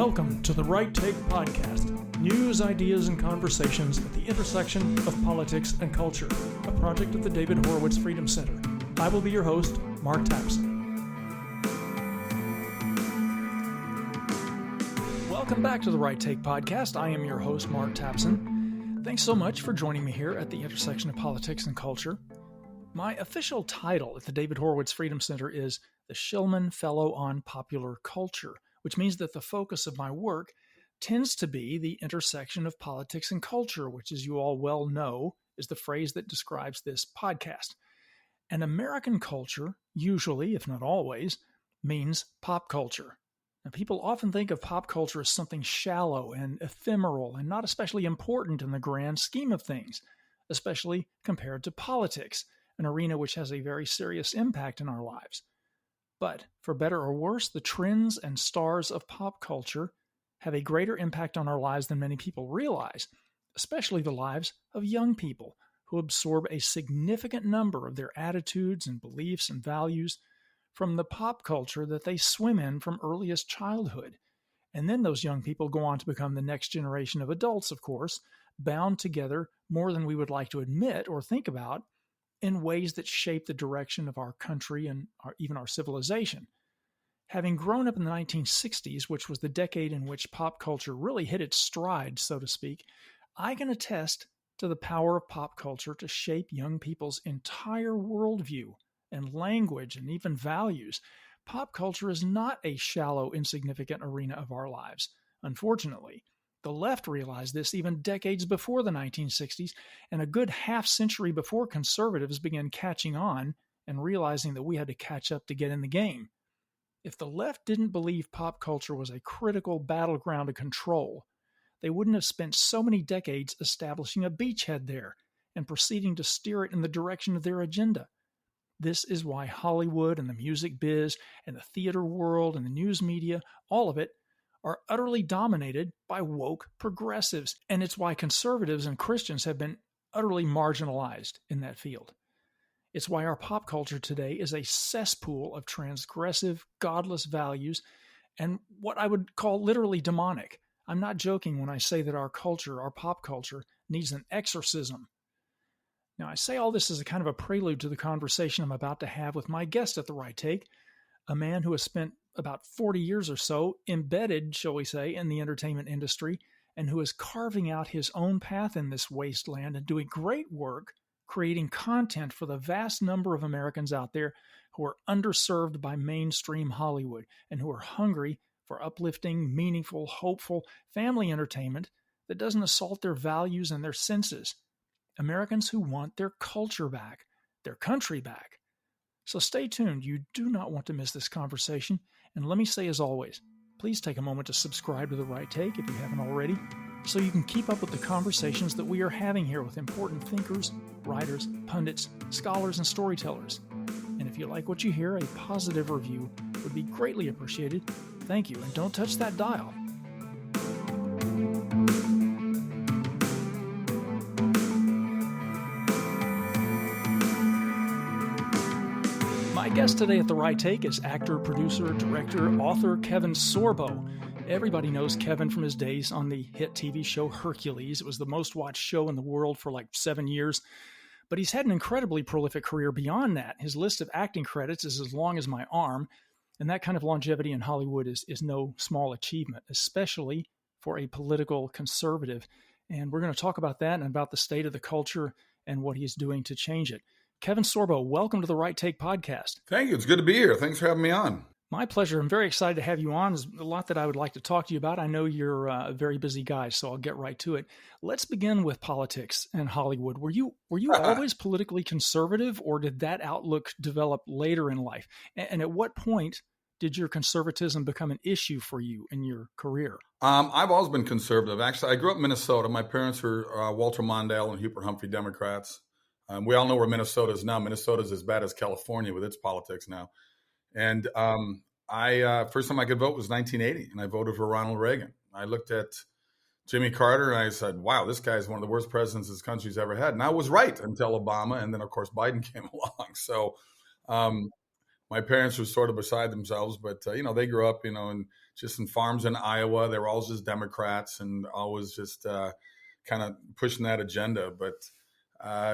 Welcome to the Right Take Podcast, news, ideas, and conversations at the intersection of politics and culture, a project of the David Horowitz Freedom Center. I will be your host, Mark Tapson. Welcome back to the Right Take Podcast. I am your host, Mark Tapson. Thanks so much for joining me here at the intersection of politics and culture. My official title at the David Horowitz Freedom Center is the Shillman Fellow on Popular Culture, which means that the focus of my work tends to be the intersection of politics and culture, which, as you all well know, is the phrase that describes this podcast. And American culture, usually, if not always, means pop culture. Now, people often think of pop culture as something shallow and ephemeral and not especially important in the grand scheme of things, especially compared to politics, an arena which has a very serious impact in our lives. But, for better or worse, the trends and stars of pop culture have a greater impact on our lives than many people realize, especially the lives of young people who absorb a significant number of their attitudes and beliefs and values from the pop culture that they swim in from earliest childhood. And then those young people go on to become the next generation of adults, of course, bound together more than we would like to admit or think about, in ways that shape the direction of our country and even our civilization. Having grown up in the 1960s, which was the decade in which pop culture really hit its stride, so to speak, I can attest to the power of pop culture to shape young people's entire worldview and language and even values. Pop culture is not a shallow, insignificant arena of our lives, unfortunately. The left realized this even decades before the 1960s, and a good half-century before conservatives began catching on and realizing that we had to catch up to get in the game. If the left didn't believe pop culture was a critical battleground of control, they wouldn't have spent so many decades establishing a beachhead there and proceeding to steer it in the direction of their agenda. This is why Hollywood and the music biz and the theater world and the news media, all of it, are utterly dominated by woke progressives, and it's why conservatives and Christians have been utterly marginalized in that field. It's why our pop culture today is a cesspool of transgressive, godless values and what I would call literally demonic. I'm not joking when I say that our culture, our pop culture, needs an exorcism. Now, I say all this as a kind of a prelude to the conversation I'm about to have with my guest at the Right Take, a man who has spent about 40 years or so embedded, shall we say, in the entertainment industry, and who is carving out his own path in this wasteland and doing great work creating content for the vast number of Americans out there who are underserved by mainstream Hollywood and who are hungry for uplifting, meaningful, hopeful family entertainment that doesn't assault their values and their senses. Americans who want their culture back, their country back. So stay tuned. You do not want to miss this conversation. And let me say, as always, please take a moment to subscribe to The Right Take if you haven't already, so you can keep up with the conversations that we are having here with important thinkers, writers, pundits, scholars, and storytellers. And if you like what you hear, a positive review would be greatly appreciated. Thank you, and don't touch that dial. My guest today at The Right Take is actor, producer, director, author Kevin Sorbo. Everybody knows Kevin from his days on the hit TV show Hercules. It was the most watched show in the world for like 7 years. But he's had an incredibly prolific career beyond that. His list of acting credits is as long as my arm, and that kind of longevity in Hollywood is no small achievement, especially for a political conservative. And we're going to talk about that and about the state of the culture and what he's doing to change it. Kevin Sorbo, welcome to the Right Take Podcast. Thank you. It's good to be here. Thanks for having me on. My pleasure. I'm very excited to have you on. There's a lot that I would like to talk to you about. I know you're a very busy guy, so I'll get right to it. Let's begin with politics and Hollywood. Were you always politically conservative, or did that outlook develop later in life? And at what point did your conservatism become an issue for you in your career? I've always been conservative. Actually, I grew up in Minnesota. My parents were Walter Mondale and Hubert Humphrey Democrats. We all know where Minnesota is now. Minnesota is as bad as California with its politics now. And first time I could vote was 1980, and I voted for Ronald Reagan. I looked at Jimmy Carter and I said, wow, this guy is one of the worst presidents this country's ever had. And I was right until Obama. And then, of course, Biden came along. So My parents were sort of beside themselves, but they grew up, just in farms in Iowa. They were always just Democrats and always just kind of pushing that agenda. But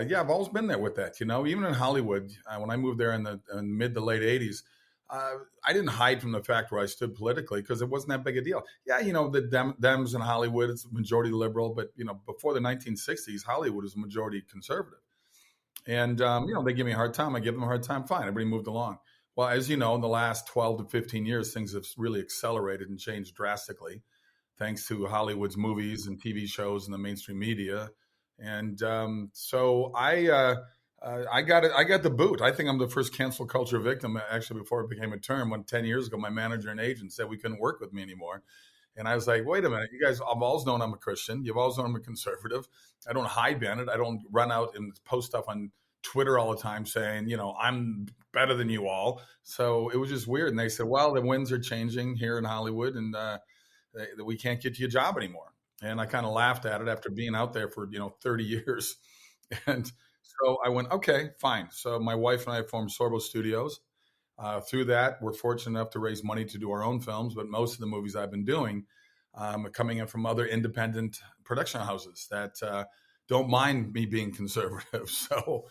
yeah, I've always been there with that. Even in Hollywood, when I moved there in the mid to late '80s, I didn't hide from the fact where I stood politically because it wasn't that big a deal. Yeah, the Dems in Hollywood, it's majority liberal, but before the 1960s, Hollywood was majority conservative. And they give me a hard time. I give them a hard time. Fine, everybody moved along. Well, as you know, in the last 12 to 15 years, things have really accelerated and changed drastically, thanks to Hollywood's movies and TV shows and the mainstream media. And so I got it. I got the boot. I think I'm the first cancel culture victim. Actually, before it became a term, when 10 years ago, my manager and agent said we couldn't work with me anymore. And I was like, wait a minute, you guys have always known I'm a Christian. You've always known I'm a conservative. I don't hide behind it. I don't run out and post stuff on Twitter all the time saying, I'm better than you all. So it was just weird. And they said, well, the winds are changing here in Hollywood and we can't get you a job anymore. And I kind of laughed at it after being out there for, 30 years. And so I went, okay, fine. So my wife and I formed Sorbo Studios. Through that, we're fortunate enough to raise money to do our own films, but most of the movies I've been doing are coming in from other independent production houses that don't mind me being conservative. So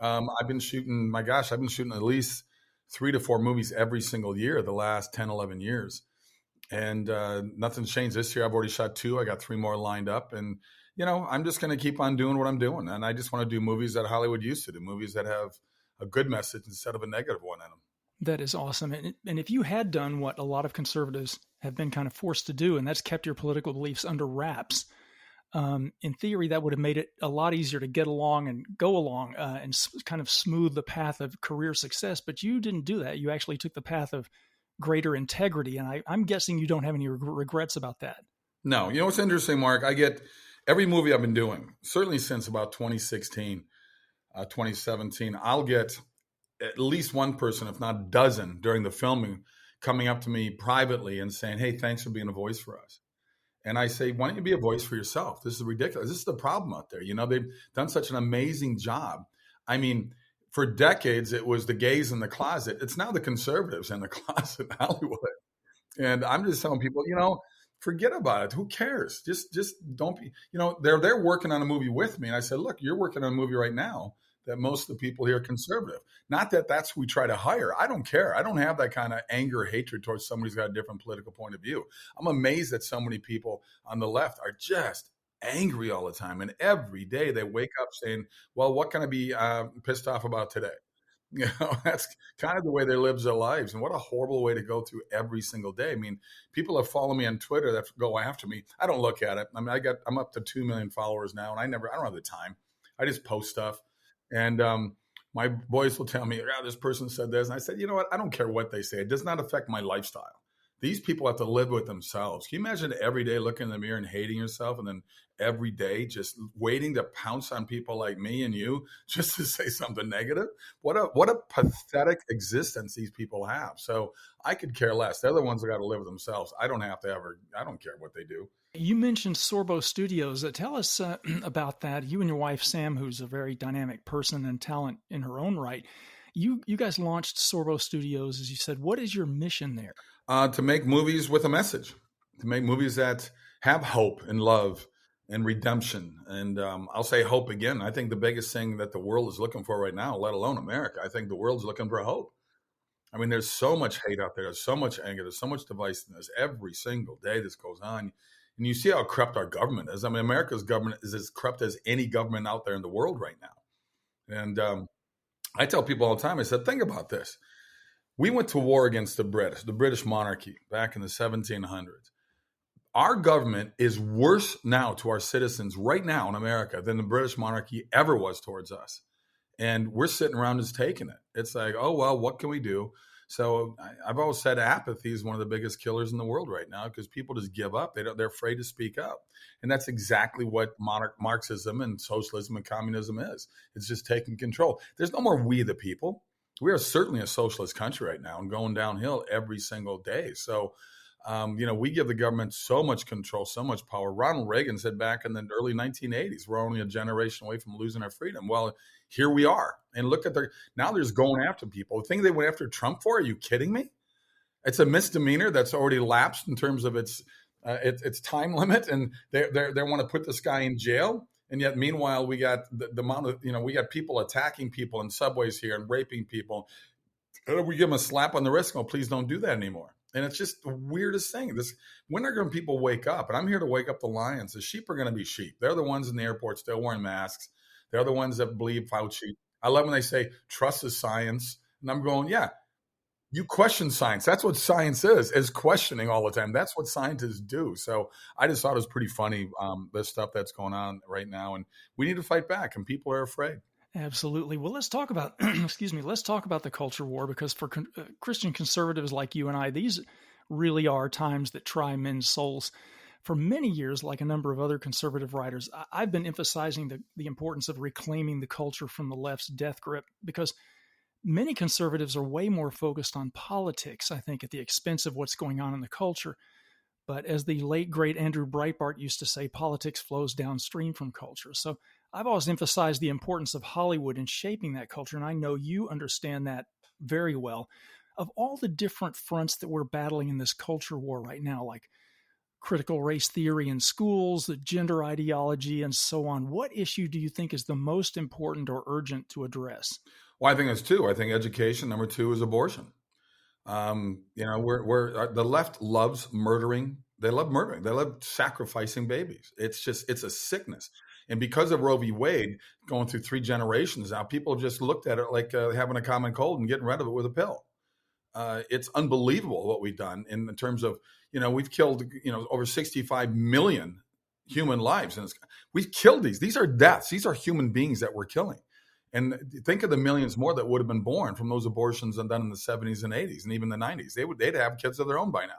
I've been shooting at least 3 to 4 movies every single year the last 10, 11 years. And nothing's changed this year. I've already shot 2. I got 3 more lined up. And, I'm just going to keep on doing what I'm doing. And I just want to do movies that Hollywood used to do, movies that have a good message instead of a negative one in them. That is awesome. And if you had done what a lot of conservatives have been kind of forced to do, and that's kept your political beliefs under wraps, in theory, that would have made it a lot easier to get along and go along and kind of smooth the path of career success. But you didn't do that. You actually took the path of greater integrity. And I'm guessing you don't have any regrets about that. No. You know what's interesting, Mark? I get every movie I've been doing, certainly since about 2016, 2017, I'll get at least one person, if not a dozen, during the filming coming up to me privately and saying, hey, thanks for being a voice for us. And I say, why don't you be a voice for yourself? This is ridiculous. This is the problem out there. They've done such an amazing job. I mean, for decades, it was the gays in the closet. It's now the conservatives in the closet in Hollywood. And I'm just telling people, forget about it. Who cares? Just don't be, they're working on a movie with me. And I said, look, you're working on a movie right now that most of the people here are conservative. Not that that's who we try to hire. I don't care. I don't have that kind of anger or hatred towards somebody who's got a different political point of view. I'm amazed that so many people on the left are just angry all the time. And every day they wake up saying, well, what can I be pissed off about today? That's kind of the way they live their lives. And what a horrible way to go through every single day. I mean, people have followed me on Twitter that go after me. I don't look at it. I mean, I'm up to 2 million followers now, and I don't have the time. I just post stuff. And my boys will tell me, this person said this. And I said, you know what? I don't care what they say. It does not affect my lifestyle. These people have to live with themselves. Can you imagine every day looking in the mirror and hating yourself, and then every day just waiting to pounce on people like me and you just to say something negative? What a pathetic existence these people have. So I could care less. They're the ones that got to live with themselves. I don't care what they do. You mentioned Sorbo Studios. Tell us about that. You and your wife, Sam, who's a very dynamic person and talent in her own right. You guys launched Sorbo Studios, as you said. What is your mission there? To make movies with a message, to make movies that have hope and love and redemption. And I'll say hope again. I think the biggest thing that the world is looking for right now, let alone America, I think the world's looking for hope. I mean, there's so much hate out there. There's so much anger. There's so much divisiveness every single day this goes on. And you see how corrupt our government is. I mean, America's government is as corrupt as any government out there in the world right now. And I tell people all the time, I said, think about this. We went to war against the British monarchy back in the 1700s. Our government is worse now to our citizens right now in America than the British monarchy ever was towards us. And we're sitting around just taking it. It's like, oh, well, what can we do? So I've always said apathy is one of the biggest killers in the world right now because people just give up. They're afraid to speak up. And that's exactly what Marxism and socialism and communism is. It's just taking control. There's no more we the people. We are certainly a socialist country right now and going downhill every single day. So We give the government so much control, so much power. Ronald Reagan said back in the early 1980s, we're only a generation away from losing our freedom. Well, here we are. And look at now they're just going after people. The thing they went after Trump for, are you kidding me? It's a misdemeanor that's already lapsed in terms of its time limit. And they want to put this guy in jail. And yet, meanwhile, we got the amount of, we got people attacking people in subways here and raping people. And we give them a slap on the wrist. Oh, please don't do that anymore. And it's just the weirdest thing. When are going people wake up? And I'm here to wake up the lions. The sheep are going to be sheep. They're the ones in the airport still wearing masks. They're the ones that believe Fauci. I love when they say, trust the science. And I'm going, yeah, you question science. That's what science is questioning all the time. That's what scientists do. So I just thought it was pretty funny, the stuff that's going on right now. And we need to fight back, and people are afraid. Absolutely. Well, let's talk about, let's talk about the culture war, because for Christian conservatives like you and I, these really are times that try men's souls. For many years, like a number of other conservative writers, I've been emphasizing the importance of reclaiming the culture from the left's death grip, because many conservatives are way more focused on politics, I think, at the expense of what's going on in the culture. But as the late, great Andrew Breitbart used to say, politics flows downstream from culture. So I've always emphasized the importance of Hollywood in shaping that culture, and I know you understand that very well. Of all the different fronts that we're battling in this culture war right now, like critical race theory in schools, the gender ideology, and so on, what issue do you think is the most important or urgent to address? Well, I think it's two. I think education. Number two is abortion. The left loves murdering. They love murdering. They love sacrificing babies. It's a sickness. And because of Roe v. Wade going through 3 generations now, people have just looked at it like having a common cold and getting rid of it with a pill. It's unbelievable what we've done in terms of, we've killed, over 65 million human lives. And we've killed these. These are deaths. These are human beings that we're killing. And think of the millions more that would have been born from those abortions done in the 70s and 80s and even the 90s. They'd have kids of their own by now.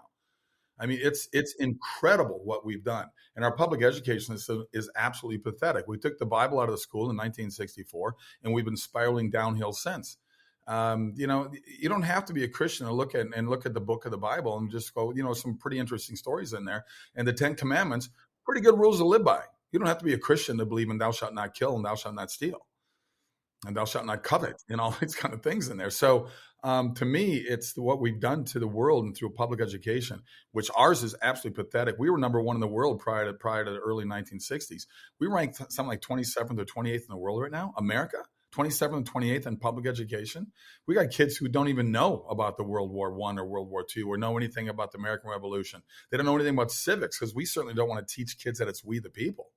I mean, it's incredible what we've done. And our public education system is absolutely pathetic. We took the Bible out of the school in 1964, and we've been spiraling downhill since. You don't have to be a Christian to look at the book of the Bible and just go, some pretty interesting stories in there. And the 10 Commandments, pretty good rules to live by. You don't have to be a Christian to believe in thou shalt not kill and thou shalt not steal and thou shalt not covet, and all these kind of things in there. So to me, it's what we've done to the world and through public education, which ours is absolutely pathetic. We were number one in the world prior to the early 1960s. We ranked something like 27th or 28th in the world right now. America, 27th and 28th in public education. We got kids who don't even know about the World War I or World War II or know anything about the American Revolution. They don't know anything about civics, because we certainly don't want to teach kids that it's we the people.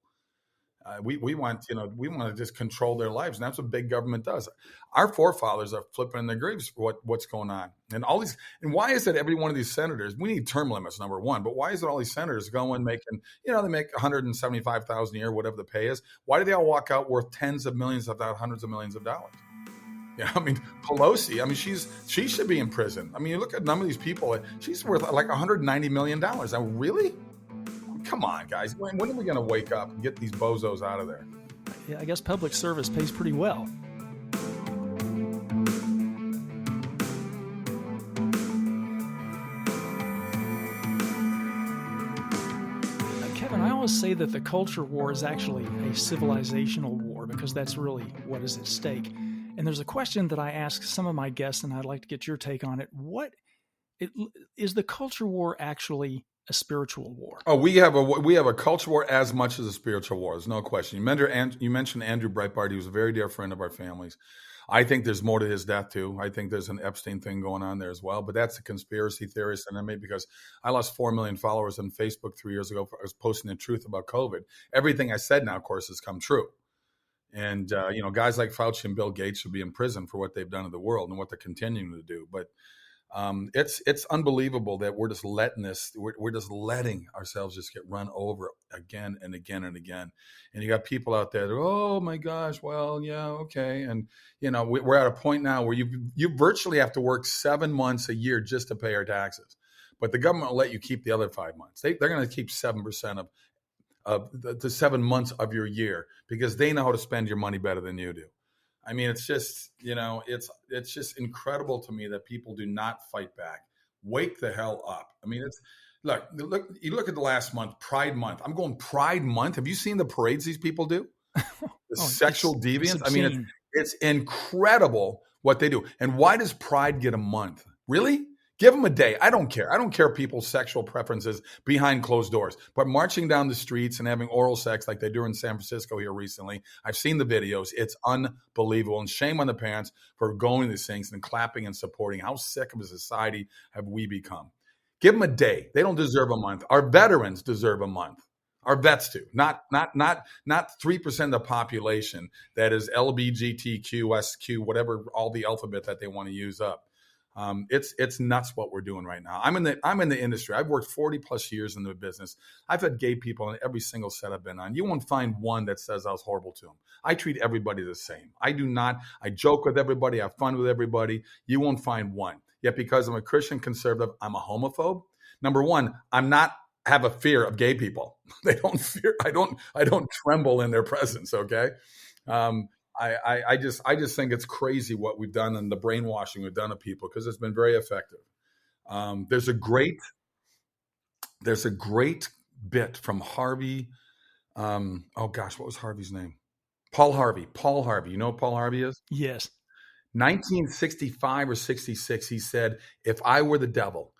We want to just control their lives, and that's what big government does. Our forefathers are flipping in their graves for what's going on, and all these. And why is it every one of these senators? We need term limits, number one. But why is it all these senators going making? They make $175,000 a year, whatever the pay is. Why do they all walk out worth tens of millions, if not hundreds of millions of dollars? Yeah, Pelosi. She should be in prison. You look at some of these people. She's worth like $190 million. Now, really? Come on, guys. When are we going to wake up and get these bozos out of there? Yeah, I guess public service pays pretty well. Kevin, I always say that the culture war is actually a civilizational war, because that's really what is at stake. And there's a question that I ask some of my guests, and I'd like to get your take on it. Is the culture war actually a spiritual war? Oh, we have a culture war as much as a spiritual war. There's no question. You mentioned Andrew Breitbart. He was a very dear friend of our families. I think there's more to his death too. I think there's an Epstein thing going on there as well. But that's a conspiracy theorist in me, because I lost 4 million followers on Facebook 3 years ago. I was posting the truth about COVID. Everything I said now, of course, has come true. And guys like Fauci and Bill Gates should be in prison for what they've done to the world and what they're continuing to do. But it's unbelievable that we're just letting ourselves just get run over again and again and again. And you got people out there that, oh my gosh, well, yeah, okay. And, we're at a point now where you virtually have to work 7 months a year just to pay our taxes. But the government will let you keep the other 5 months. They're going to keep 7% of the 7 months of your year, because they know how to spend your money better than you do. It's just, it's just incredible to me that people do not fight back. Wake the hell up. You look at the last month, Pride Month. I'm going Pride Month. Have you seen the parades these people do? The sexual deviance. It's I mean, it's incredible what they do. And why does Pride get a month? Really? Give them a day. I don't care. I don't care people's sexual preferences behind closed doors. But marching down the streets and having oral sex like they do in San Francisco here recently, I've seen the videos. It's unbelievable. And shame on the parents for going to these things and clapping and supporting. How sick of a society have we become? Give them a day. They don't deserve a month. Our veterans deserve a month. Our vets do. Not 3% of the population that is LGBTQ, SQ, whatever, all the alphabet that they want to use up. It's nuts what we're doing right now. I'm in the industry. I've worked 40 plus years in the business. I've had gay people in every single set I've been on. You won't find one that says I was horrible to them. I treat everybody the same. I do not. I joke with everybody. I have fun with everybody. You won't find one. Yet because I'm a Christian conservative, I'm a homophobe. Number one, I'm not have a fear of gay people. They don't fear. I don't tremble in their presence. Okay. I just think it's crazy what we've done and the brainwashing we've done of people because it's been very effective. There's a great bit from Harvey. Oh gosh, what was Harvey's name? Paul Harvey. Paul Harvey. You know what Paul Harvey is? Yes. 1965 or 66. He said, "If I were the devil."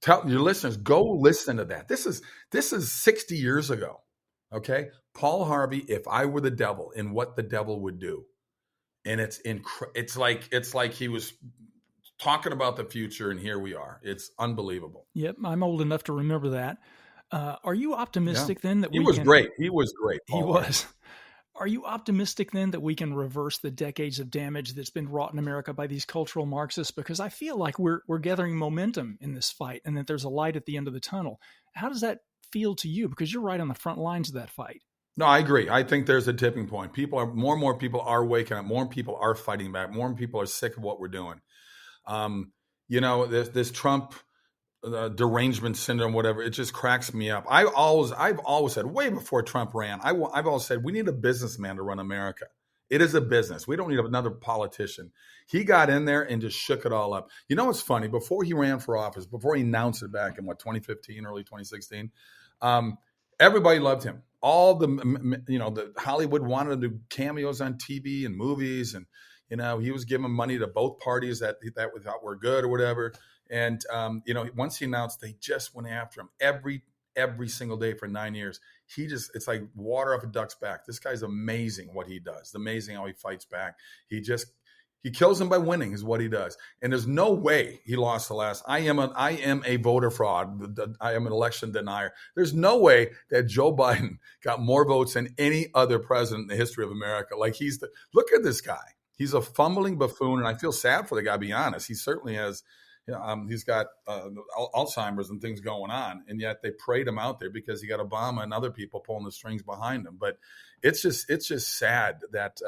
Tell your listeners, go listen to that. This is 60 years ago. Okay. Paul Harvey, "If I were the devil," and what the devil would do. And it's like he was talking about the future, and here we are. It's unbelievable. Yep. I'm old enough to remember that. Are you optimistic then that he was great? He was great. He was. Are you optimistic then that we can reverse the decades of damage that's been wrought in America by these cultural Marxists? Because I feel like we're gathering momentum in this fight and that there's a light at the end of the tunnel. How does that feel to you? Because you're right on the front lines of that fight. No, I agree. I think there's a tipping point. More and more people are waking up. More people are fighting back. More people are sick of what we're doing. This Trump derangement syndrome, whatever, it just cracks me up. I've always said, way before Trump ran, I've always said we need a businessman to run America. It is a business. We don't need another politician. He got in there and just shook it all up. You know what's funny? Before he ran for office, before he announced it back in 2015, early 2016, everybody loved him. All the Hollywood wanted to do cameos on TV and movies, and he was giving money to both parties that we thought were good or whatever. And once he announced, they just went after him every single day for 9 years. It's like water off a duck's back. This guy's amazing what he does. It's amazing how he fights back. He kills them by winning is what he does. And there's no way he lost the last. I am a voter fraud. I am an election denier. There's no way that Joe Biden got more votes than any other president in the history of America. Like look at this guy. He's a fumbling buffoon, and I feel sad for the guy, to be honest. He certainly has. He's got Alzheimer's and things going on, and yet they prayed him out there because he got Obama and other people pulling the strings behind him. But it's just sad that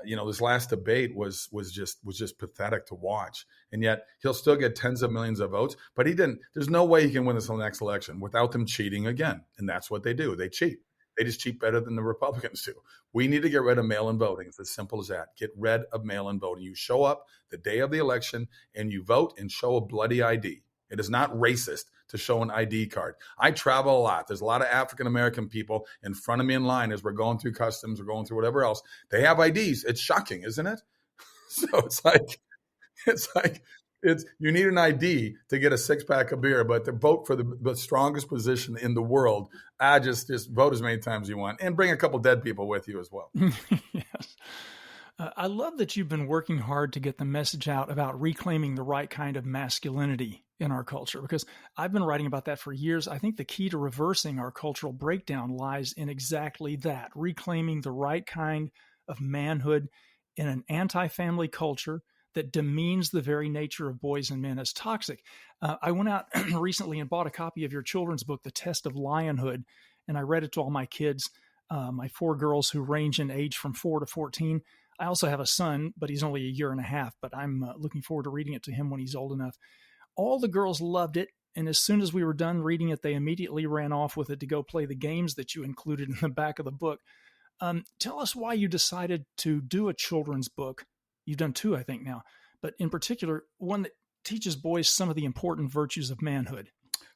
this last debate was just pathetic to watch, and yet he'll still get tens of millions of votes. But he didn't. There's no way he can win this next election without them cheating again, and that's what they do. They cheat. They just cheat better than the Republicans do. We need to get rid of mail-in voting. It's as simple as that. Get rid of mail-in voting. You show up the day of the election and you vote and show a bloody ID. It is not racist to show an ID card. I travel a lot. There's a lot of African-American people in front of me in line as we're going through customs or going through whatever else. They have IDs. It's shocking, isn't it? So it's like you need an ID to get a 6-pack of beer, but to vote for the strongest position in the world, just vote as many times as you want and bring a couple dead people with you as well. Yes. I love that you've been working hard to get the message out about reclaiming the right kind of masculinity in our culture, because I've been writing about that for years. I think the key to reversing our cultural breakdown lies in exactly that, reclaiming the right kind of manhood in an anti-family culture that demeans the very nature of boys and men as toxic. I went out recently and bought a copy of your children's book, The Test of Lionhood, and I read it to all my kids, my 4 girls who range in age from 4 to 14. I also have a son, but he's only a year and a half, but I'm looking forward to reading it to him when he's old enough. All the girls loved it, and as soon as we were done reading it, they immediately ran off with it to go play the games that you included in the back of the book. Tell us why you decided to do a children's book. You've done 2, I think now, but in particular, one that teaches boys some of the important virtues of manhood.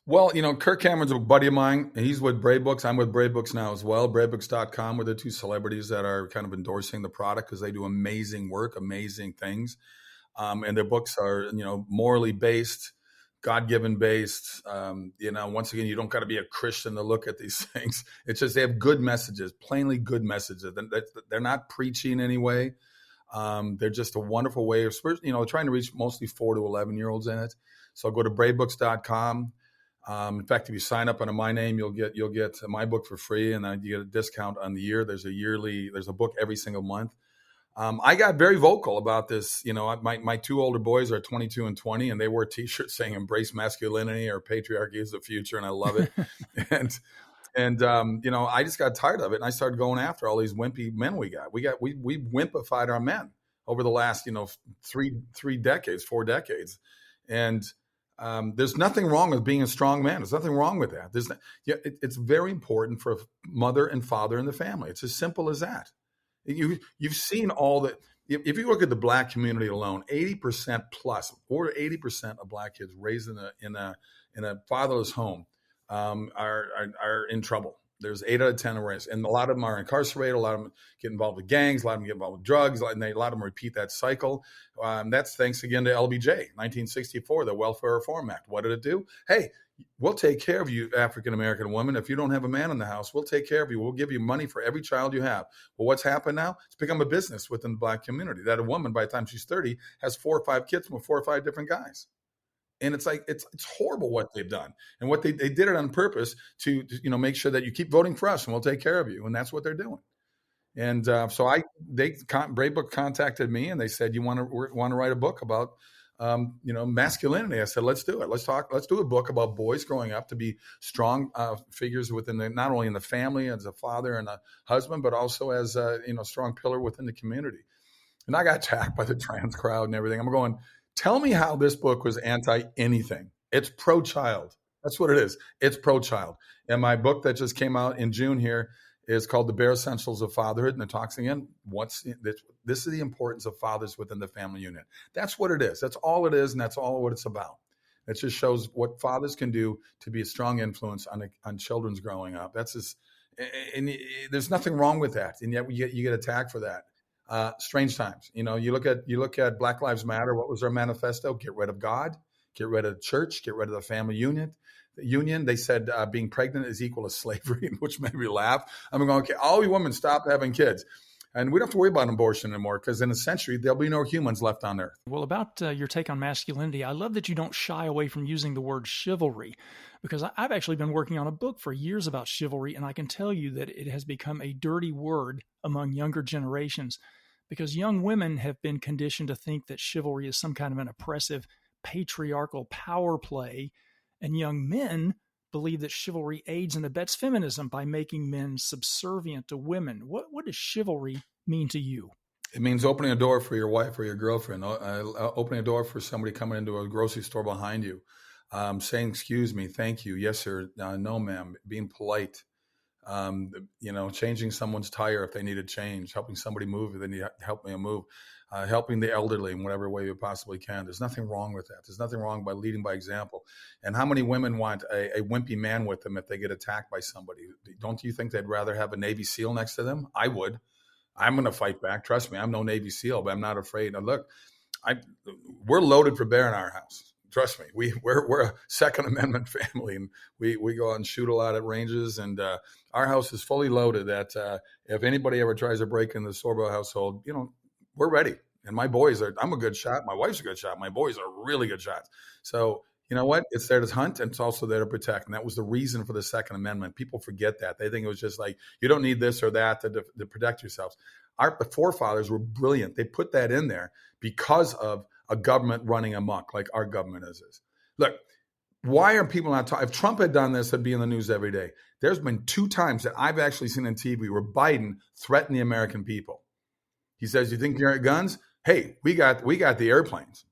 Well, Kirk Cameron's a buddy of mine. He's with Brave Books. I'm with Brave Books now as well. BraveBooks.com, were the two celebrities that are kind of endorsing the product because they do amazing work, amazing things. And their books are, morally based, God-given based. Once again, you don't got to be a Christian to look at these things. It's just they have good messages, plainly good messages. They're not preachy in any way. They're just a wonderful way of, trying to reach mostly 4 to 11-year-olds in it. So go to BraveBooks.com. In fact, if you sign up under my name, you'll get my book for free, and then you get a discount on the year. There's a book every single month. I got very vocal about this. My 2 older boys are 22 and 20, and they wear T-shirts saying "Embrace masculinity" or "Patriarchy is the future," and I love it. and I just got tired of it, and I started going after all these wimpy men we got. We wimpified our men over the last 4 decades, and there's nothing wrong with being a strong man. There's nothing wrong with that. It's very important for a mother and father in the family. It's as simple as that. You've seen all that. If you look at the Black community alone, 80% plus, or 80% of Black kids raised in a fatherless home are in trouble. There's 8 out of 10 arrests, and a lot of them are incarcerated. A lot of them get involved with gangs. A lot of them get involved with drugs. A lot of them repeat that cycle. That's thanks again to LBJ, 1964, the Welfare Reform Act. What did it do? Hey, we'll take care of you, African-American woman. If you don't have a man in the house, we'll take care of you. We'll give you money for every child you have. Well, what's happened now? It's become a business within the Black community that a woman, by the time she's 30, has 4 or 5 kids from 4 or 5 different guys. And it's like, it's horrible what they've done. And what they did it on purpose to make sure that you keep voting for us and we'll take care of you. And that's what they're doing. And Brave Book contacted me and they said, you want to write a book about, masculinity. I said, let's do it. Let's do a book about boys growing up to be strong figures within not only in the family as a father and a husband, but also as a strong pillar within the community. And I got attacked by the trans crowd and everything. I'm going, tell me how this book was anti-anything. It's pro-child. That's what it is. It's pro-child. And my book that just came out in June here is called The Bare Essentials of Fatherhood. And it talks again, this is the importance of fathers within the family unit. That's what it is. That's all it is. And that's all what it's about. It just shows what fathers can do to be a strong influence on children's growing up. That's just, and there's nothing wrong with that. And yet you get attacked for that. Strange times. You look at Black Lives Matter. What was their manifesto? Get rid of God, get rid of church, get rid of the family union. They said being pregnant is equal to slavery, which made me laugh. I'm going, okay, all you women stop having kids. And we don't have to worry about abortion anymore because in a century, there'll be no humans left on Earth. Well, about your take on masculinity, I love that you don't shy away from using the word chivalry, because I've actually been working on a book for years about chivalry, and I can tell you that it has become a dirty word among younger generations because young women have been conditioned to think that chivalry is some kind of an oppressive, patriarchal power play, and young men believe that chivalry aids and abets feminism by making men subservient to women. What does chivalry mean to you? It means opening a door for your wife or your girlfriend, opening a door for somebody coming into a grocery store behind you, saying, excuse me, thank you, yes, sir, no, ma'am, being polite, changing someone's tire if they need a change, helping somebody move if they need help me move, helping the elderly in whatever way you possibly can. There's nothing wrong with that. There's nothing wrong by leading by example. And how many women want a wimpy man with them if they get attacked by somebody? Don't you think they'd rather have a Navy SEAL next to them? I would. I'm going to fight back. Trust me, I'm no Navy SEAL, but I'm not afraid. Now, look, we're loaded for bear in our house. Trust me, we're a Second Amendment family, and we go out and shoot a lot at ranges, and our house is fully loaded. That if anybody ever tries to break in the Sorbo household, we're ready. And my boys I'm a good shot. My wife's a good shot. My boys are really good shots. So you know what? It's there to hunt, and it's also there to protect. And that was the reason for the Second Amendment. People forget that. They think it was just like, you don't need this or that to protect yourselves. The forefathers were brilliant. They put that in there because of a government running amok like our government is. Look, why are people not talking? If Trump had done this, it'd be in the news every day. There's been 2 times that I've actually seen on TV where Biden threatened the American people. He says, you think you're at guns? Hey, we got the airplanes.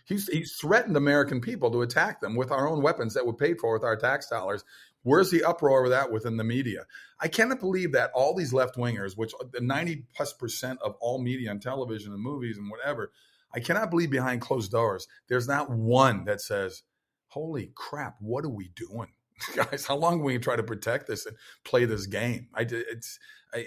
He's threatened American people to attack them with our own weapons that were paid for with our tax dollars. Where's the uproar over that within the media? I cannot believe that all these left-wingers, which the 90+% of all media and television and movies and whatever, I cannot believe behind closed doors, there's not one that says, holy crap, what are we doing? Guys, how long are we going to try to protect this and play this game?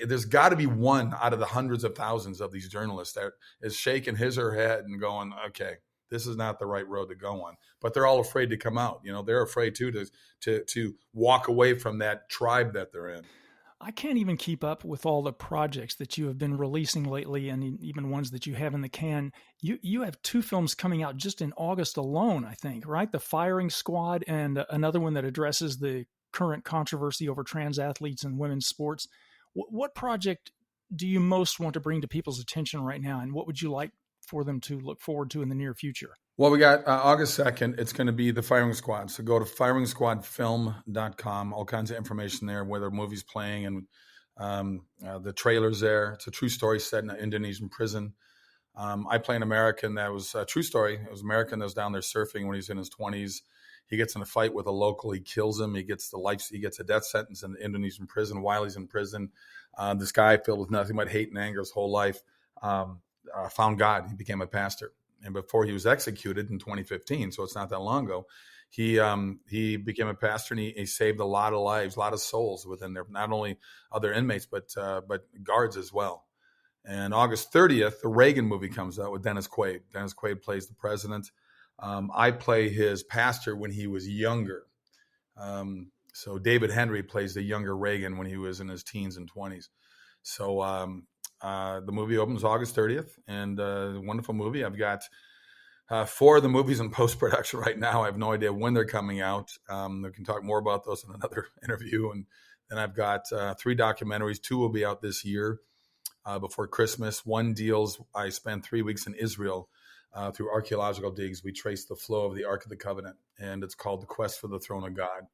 There's got to be one out of the hundreds of thousands of these journalists that is shaking his or her head and going, okay, this is not the right road to go on. But they're all afraid to come out. They're afraid too to walk away from that tribe that they're in. I can't even keep up with all the projects that you have been releasing lately, and even ones that you have in the can. You have 2 films coming out just in August alone, I think, right? The Firing Squad and another one that addresses the current controversy over trans athletes in women's sports. What project do you most want to bring to people's attention right now, and what would you like for them to look forward to in the near future? Well, we got August 2nd. It's going to be The Firing Squad. So go to firingsquadfilm.com. All kinds of information there, where the movie's playing and the trailer's there. It's a true story set in an Indonesian prison. I play an American that was a true story. It was an American that was down there surfing when he's in his 20s. He gets in a fight with a local. He kills him. He gets a death sentence in the Indonesian prison. While he's in prison, this guy filled with nothing but hate and anger his whole life found God. He became a pastor. And before he was executed in 2015, so it's not that long ago, he became a pastor, and he saved a lot of lives, a lot of souls within there, not only other inmates, but guards as well. And August 30th, the Reagan movie comes out with Dennis Quaid. Dennis Quaid plays the president. I play his pastor when he was younger. So David Henry plays the younger Reagan when he was in his teens and 20s. So the movie opens August 30th, and a wonderful movie. I've got 4 of the movies in post-production right now. I have no idea when they're coming out. We can talk more about those in another interview. And then I've got 3 documentaries. 2 will be out this year before Christmas. One deals, I spent 3 weeks in Israel through archaeological digs. We traced the flow of the Ark of the Covenant, and it's called The Quest for the Throne of God.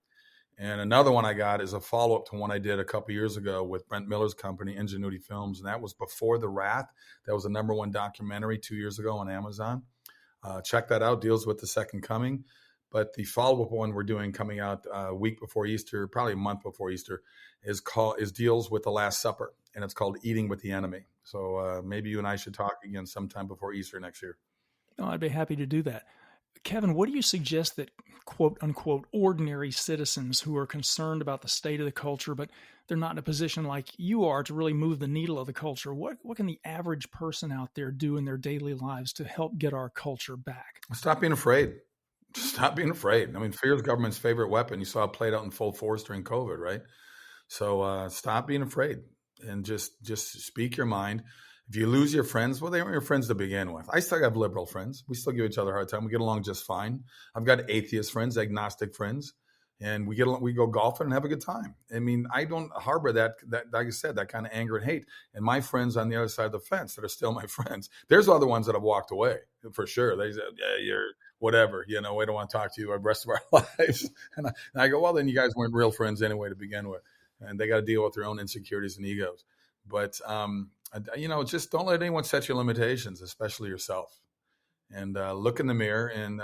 And another one I got is a follow-up to one I did a couple years ago with Brent Miller's company, Ingenuity Films, and that was Before the Wrath. That was the #1 documentary 2 years ago on Amazon. Check that out. Deals with the second coming. But the follow-up one we're doing coming out a week before Easter, probably a month before Easter, is deals with the Last Supper, and it's called Eating with the Enemy. So maybe you and I should talk again sometime before Easter next year. Oh, I'd be happy to do that. Kevin, what do you suggest that quote unquote ordinary citizens who are concerned about the state of the culture, but they're not in a position like you are to really move the needle of the culture? What can the average person out there do in their daily lives to help get our culture back? Stop being afraid. Stop being afraid. I mean, fear is government's favorite weapon. You saw it played out in full force during COVID, right? So stop being afraid and just speak your mind. If you lose your friends, well, they weren't your friends to begin with. I still have liberal friends. We still give each other a hard time. We get along just fine. I've got atheist friends, agnostic friends, and we go golfing and have a good time. I mean, I don't harbor that like I said, that kind of anger and hate. And my friends on the other side of the fence that are still my friends, there's other ones that have walked away for sure. They said, yeah, you're whatever, we don't want to talk to you the rest of our lives. And I go, well, then you guys weren't real friends anyway to begin with. And they got to deal with their own insecurities and egos. But, just don't let anyone set your limitations, especially yourself. And look in the mirror and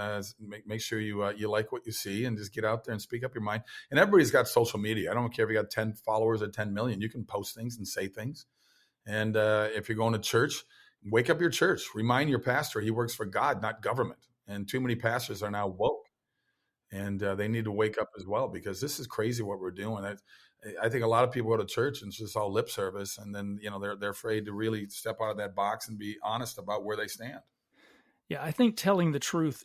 make sure you like what you see, and just get out there and speak up your mind. And everybody's got social media. I don't care if you got 10 followers or 10 million. You can post things and say things. And if you're going to church, wake up your church. Remind your pastor he works for God, not government. And too many pastors are now woke. And they need to wake up as well, because this is crazy what we're doing. I think a lot of people go to church and it's just all lip service. And then, they're afraid to really step out of that box and be honest about where they stand. Yeah, I think telling the truth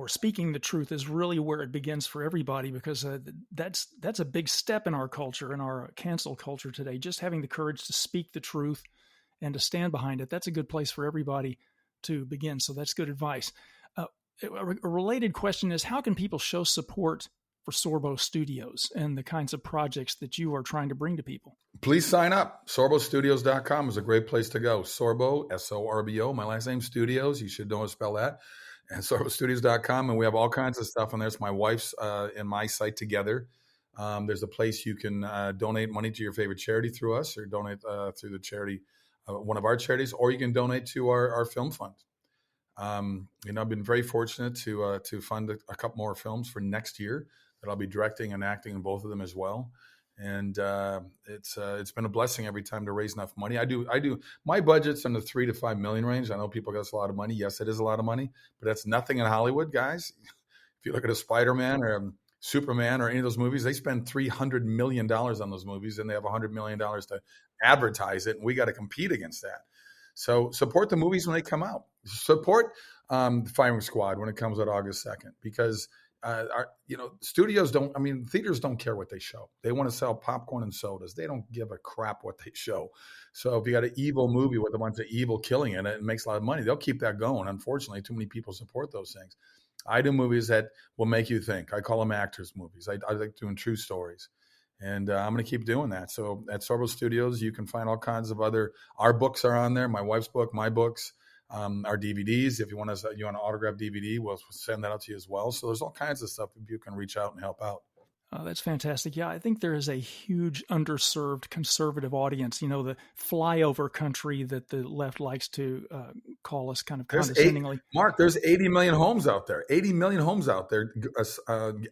speaking the truth is really where it begins for everybody, because that's a big step in our culture, in our cancel culture today. Just having the courage to speak the truth and to stand behind it, that's a good place for everybody to begin. So that's good advice. A related question is, how can people show support for Sorbo Studios and the kinds of projects that you are trying to bring to people? Please sign up. SorboStudios.com is a great place to go. Sorbo, S-O-R-B-O, my last name, Studios. You should know how to spell that. And SorboStudios.com. And we have all kinds of stuff on there. It's my wife's and my site together. There's a place you can donate money to your favorite charity through us, or donate through the charity, one of our charities, or you can donate to our film fund. I've been very fortunate to fund a couple more films for next year that I'll be directing and acting in both of them as well. And it's been a blessing every time to raise enough money. I do. My budget's in the $3 to $5 million range. I know people got a lot of money. Yes, it is a lot of money, but that's nothing in Hollywood, guys. If you look at a Spider-Man or Superman or any of those movies, they spend $300 million on those movies, and they have $100 million to advertise it, and we got to compete against that. So support the movies when they come out. Support the Firing Squad when it comes out August 2nd, because studios theaters don't care what they show. They want to sell popcorn and sodas. They don't give a crap what they show. So if you got an evil movie with a bunch of evil killing in it, it makes a lot of money. They'll keep that going. Unfortunately, too many people support those things. I do movies that will make you think. I call them actors movies. I like doing true stories. And I'm going to keep doing that. So at Sorbo Studios, you can find all kinds of our books are on there. My wife's book, my books, our DVDs. If you want an autographed DVD, we'll send that out to you as well. So there's all kinds of stuff that you can reach out and help out. That's fantastic. Yeah, I think there is a huge underserved conservative audience, the flyover country that the left likes to call us kind of condescendingly. Mark, there's 80 million homes out there. 80 million homes out there,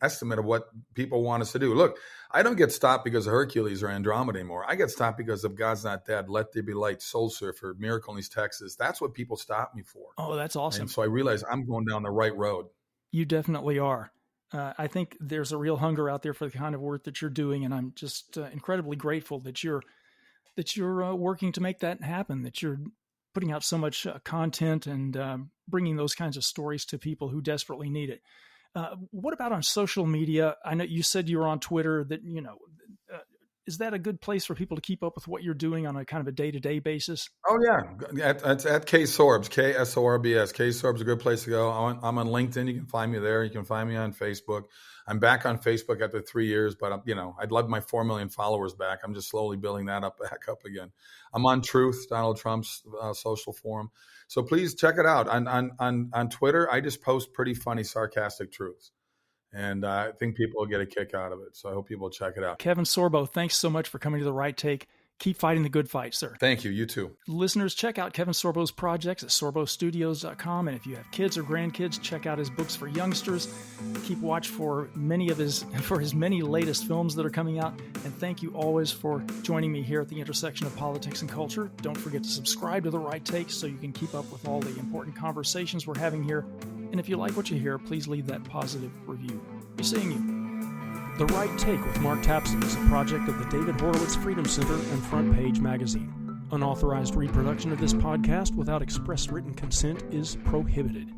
estimate of what people want us to do. Look, I don't get stopped because of Hercules or Andromeda anymore. I get stopped because of God's Not Dead, Let There Be Light, Soul Surfer, Miracle in East Texas. That's what people stop me for. Oh, that's awesome. And so I realize I'm going down the right road. You definitely are. I think there's a real hunger out there for the kind of work that you're doing, and I'm just incredibly grateful that you're working to make that happen. That you're putting out so much content and bringing those kinds of stories to people who desperately need it. What about on social media? I know you said you were on Twitter. That is that a good place for people to keep up with what you're doing on a kind of a day-to-day basis? Oh, yeah. At K Sorbs, KSORBS. K Sorbs is a good place to go. I'm on LinkedIn. You can find me there. You can find me on Facebook. I'm back on Facebook after 3 years, but I'd love my 4 million followers back. I'm just slowly building that back up again. I'm on Truth, Donald Trump's social forum. So please check it out. On Twitter, I just post pretty funny, sarcastic truths. And I think people will get a kick out of it. So I hope people check it out. Kevin Sorbo, thanks so much for coming to The Right Take. Keep fighting the good fight, sir. Thank you. You too. Listeners, check out Kevin Sorbo's projects at sorbostudios.com. And if you have kids or grandkids, check out his books for youngsters. Keep watch for his many latest films that are coming out. And thank you always for joining me here at the intersection of politics and culture. Don't forget to subscribe to The Right Take so you can keep up with all the important conversations we're having here. And if you like what you hear, please leave that positive review. Be seeing you. The Right Take with Mark Tapson is a project of the David Horowitz Freedom Center and Front Page Magazine. Unauthorized reproduction of this podcast without express written consent is prohibited.